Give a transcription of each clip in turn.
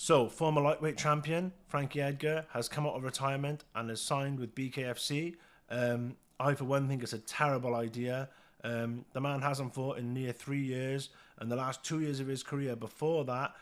So, former lightweight champion Frankie Edgar has come out of retirement and has signed with BKFC. I, for one, think it's a terrible idea. The man hasn't fought in near 3 years, and the last 2 years of his career before that,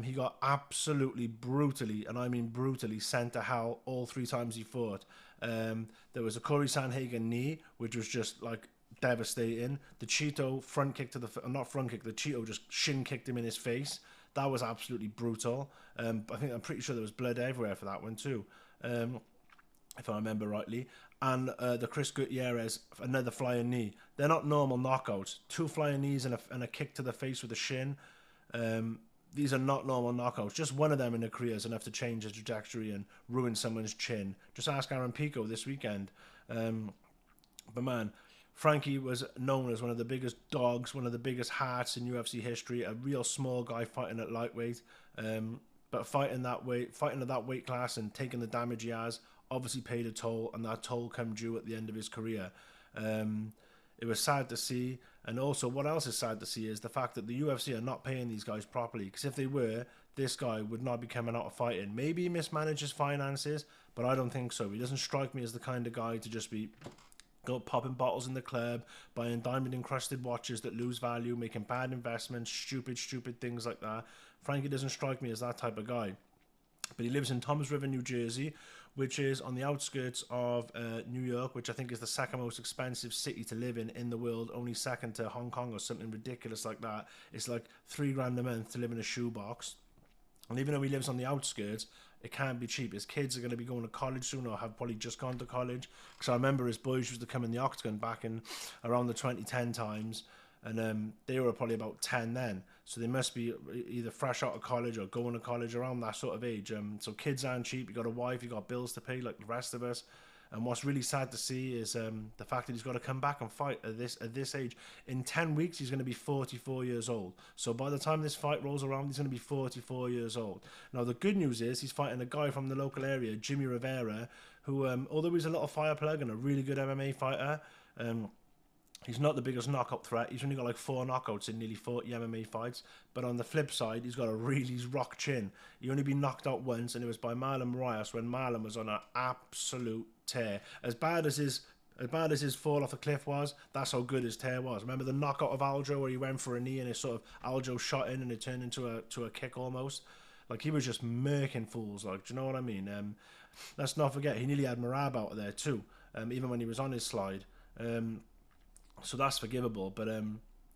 he got absolutely brutally, and I mean brutally, sent to hell all three times he fought. There was a Corey Sandhagen knee, which was just like devastating. The Cheeto front kick to the not front kick, the Cheeto just shin kicked him in his face. That was absolutely brutal. I'm pretty sure there was blood everywhere for that one too, if I remember rightly. And the Chris Gutierrez, another flying knee. They're not normal knockouts. Two flying knees and a kick to the face with a shin. These are not normal knockouts. Just one of them in a career is enough to change the trajectory and ruin someone's chin. Just ask Aaron Pico this weekend. But man, Frankie was known as one of the biggest dogs, one of the biggest hearts in UFC history. A real small guy fighting at lightweight, but fighting at that weight class and taking the damage he has obviously paid a toll, and that toll came due at the end of his career. It was sad to see, and also what else is sad to see is the fact that the UFC are not paying these guys properly, because if they were, this guy would not be coming out of fighting. Maybe he mismanages finances, but I don't think so. He doesn't strike me as the kind of guy to just be go popping bottles in the club, buying diamond encrusted watches that lose value, making bad investments, stupid things like that. Frankie doesn't strike me as that type of guy. But he lives in Toms River, New Jersey, which is on the outskirts of New York, which I think is the second most expensive city to live in the world, only second to Hong Kong or something ridiculous like that. It's like $3,000 a month to live in a shoebox. And even though he lives on the outskirts, it can't be cheap. His kids are going to be going to college soon, or have probably just gone to college. Because I remember his boys used to come in the Octagon back in around the 2010 times, and they were probably about 10 then. So they must be either fresh out of college or going to college, around that sort of age. So kids aren't cheap. You got a wife, you got bills to pay like the rest of us. And what's really sad to see is the fact that he's got to come back and fight at this age. In 10 weeks, he's going to be 44 years old. So by the time this fight rolls around, he's going to be 44 years old. Now, the good news is he's fighting a guy from the local area, Jimmy Rivera, who, although he's a little fire plug and a really good MMA fighter, he's not the biggest knockout threat. He's only got like 4 knockouts in nearly 40 MMA fights. But on the flip side, he's got a really rock chin. He only been knocked out once, and it was by Marlon Moraes when Marlon was on an absolute tear. As bad as his fall off the cliff was, that's how good his tear was. Remember the knockout of Aljo where he went for a knee and it sort of Aljo shot in and it turned into a kick almost. Like, he was just murking fools. Like, do you know what I mean? Let's not forget he nearly had Marab out of there too. Even when he was on his slide. So that's forgivable. But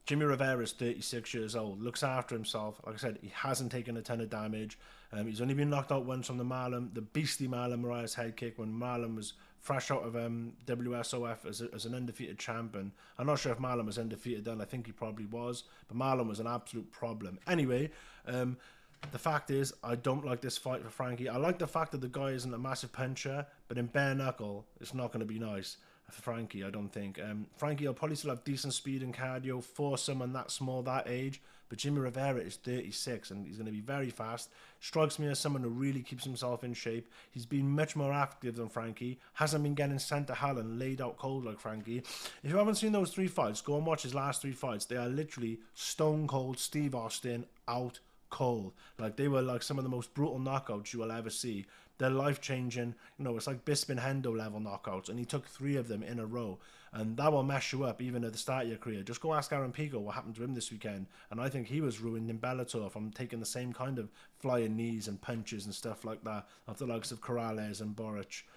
Jimmy Rivera is 36 years old, looks after himself. Like I said, he hasn't taken a ton of damage. He's only been knocked out once from the beastly Marlon Moraes head kick when Marlon was fresh out of WSOF as an undefeated champion. I'm not sure if Marlon was undefeated then. I think he probably was. But Marlon was an absolute problem. Anyway, the fact is, I don't like this fight for Frankie. I like the fact that the guy isn't a massive puncher, but in bare knuckle, it's not going to be nice for Frankie, I don't think. Frankie will probably still have decent speed and cardio for someone that small, that age, but Jimmy Rivera is 36 and he's going to be very fast. Strikes me as someone who really keeps himself in shape. He's been much more active than Frankie, hasn't been getting sent to hell and laid out cold like Frankie. If you haven't seen those 3 fights, go and watch his last 3 fights. They are literally stone cold Steve Austin out cold. Like, they were like some of the most brutal knockouts you will ever see. They're life-changing. It's like Bisping Hendo level knockouts, and he took 3 of them in a row, and that will mess you up even at the start of your career. Just go ask Aaron Pico what happened to him this weekend, and I think he was ruined in Bellator from taking the same kind of flying knees and punches and stuff like that of the likes of Corrales and Boric.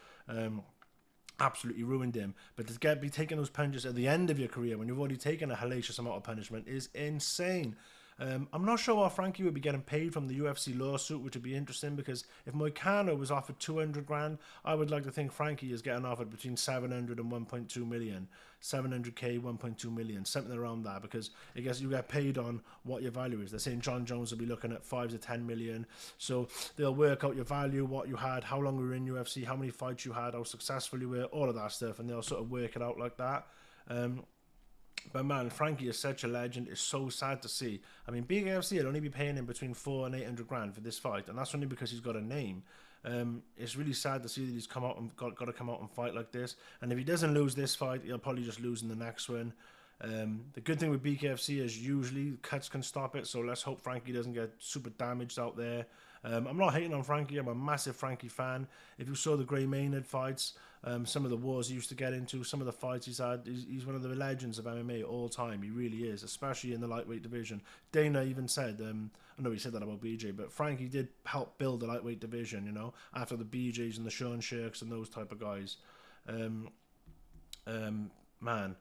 Absolutely ruined him. But to be taking those punches at the end of your career when you've already taken a hellacious amount of punishment is insane. I'm not sure what Frankie would be getting paid from the UFC lawsuit, which would be interesting, because if Moicano was offered 200 grand, I would like to think Frankie is getting offered between 700 and 1.2 million, 700k, 1.2 million, something around that, because I guess you get paid on what your value is. They're saying John Jones will be looking at 5 to 10 million, so they'll work out your value, what you had, how long you were in UFC, how many fights you had, how successful you were, all of that stuff, and they'll sort of work it out like that. But man, Frankie is such a legend. It's so sad to see. I mean, BKFC would only be paying him between 4 and 800 grand for this fight, and that's only because he's got a name. It's really sad to see that he's come out and got to come out and fight like this. And if he doesn't lose this fight, he'll probably just lose in the next one. The good thing with BKFC is usually cuts can stop it, so let's hope Frankie doesn't get super damaged out there. I'm not hating on Frankie. I'm a massive Frankie fan. If you saw the Gray Maynard fights, some of the wars he used to get into, some of the fights he's had, he's one of the legends of MMA all time. He really is, especially in the lightweight division. Dana even said, I know he said that about BJ, but Frankie did help build the lightweight division, you know, after the BJs and the Sean Shirks and those type of guys. Man,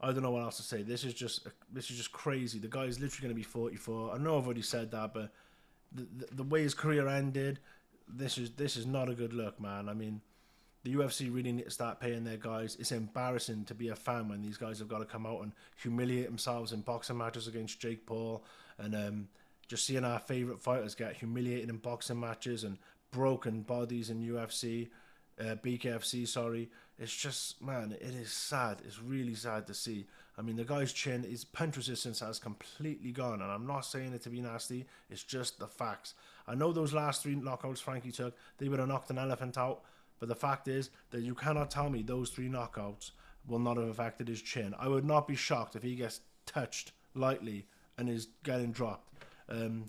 I don't know what else to say. This is just crazy. The guy's literally going to be 44. I know I've already said that, but the way his career ended, this is not a good look, man. I mean, the UFC really need to start paying their guys. It's embarrassing to be a fan when these guys have got to come out and humiliate themselves in boxing matches against Jake Paul, and just seeing our favourite fighters get humiliated in boxing matches and broken bodies in UFC, BKFC, sorry. It's just, man, it is sad. It's really sad to see. I mean, the guy's chin, his punch resistance has completely gone, and I'm not saying it to be nasty. It's just the facts. I know those last 3 knockouts Frankie took, they would have knocked an elephant out, but the fact is that you cannot tell me those 3 knockouts will not have affected his chin. I would not be shocked if he gets touched lightly and is getting dropped.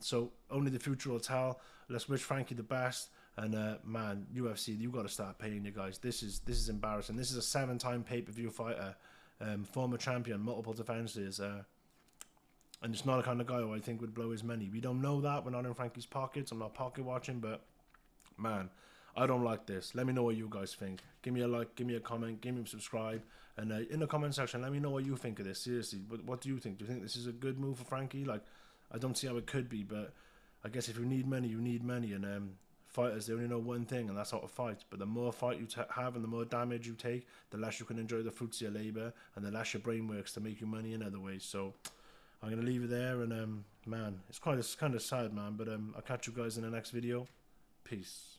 So only the future will tell. Let's wish Frankie the best. And man, UFC, you got to start paying your guys. This is embarrassing. This is a 7-time pay-per-view fighter, former champion, multiple defenses, and it's not the kind of guy who I think would blow his money. We don't know that. We're not in Frankie's pockets. I'm not pocket watching, but man, I don't like this. Let me know what you guys think. Give me a like, give me a comment, give me a subscribe, and in the comment section, let me know what you think of this. Seriously, what do you think? Do you think this is a good move for Frankie? Like, I don't see how it could be, but I guess if you need money, you need money, and fighters, they only know one thing, and that's how to fight. But the more fight you have and the more damage you take, the less you can enjoy the fruits of your labour, and the less your brain works to make you money in other ways. So I'm going to leave it there, and man, it's kind of sad, man, but I'll catch you guys in the next video. Peace.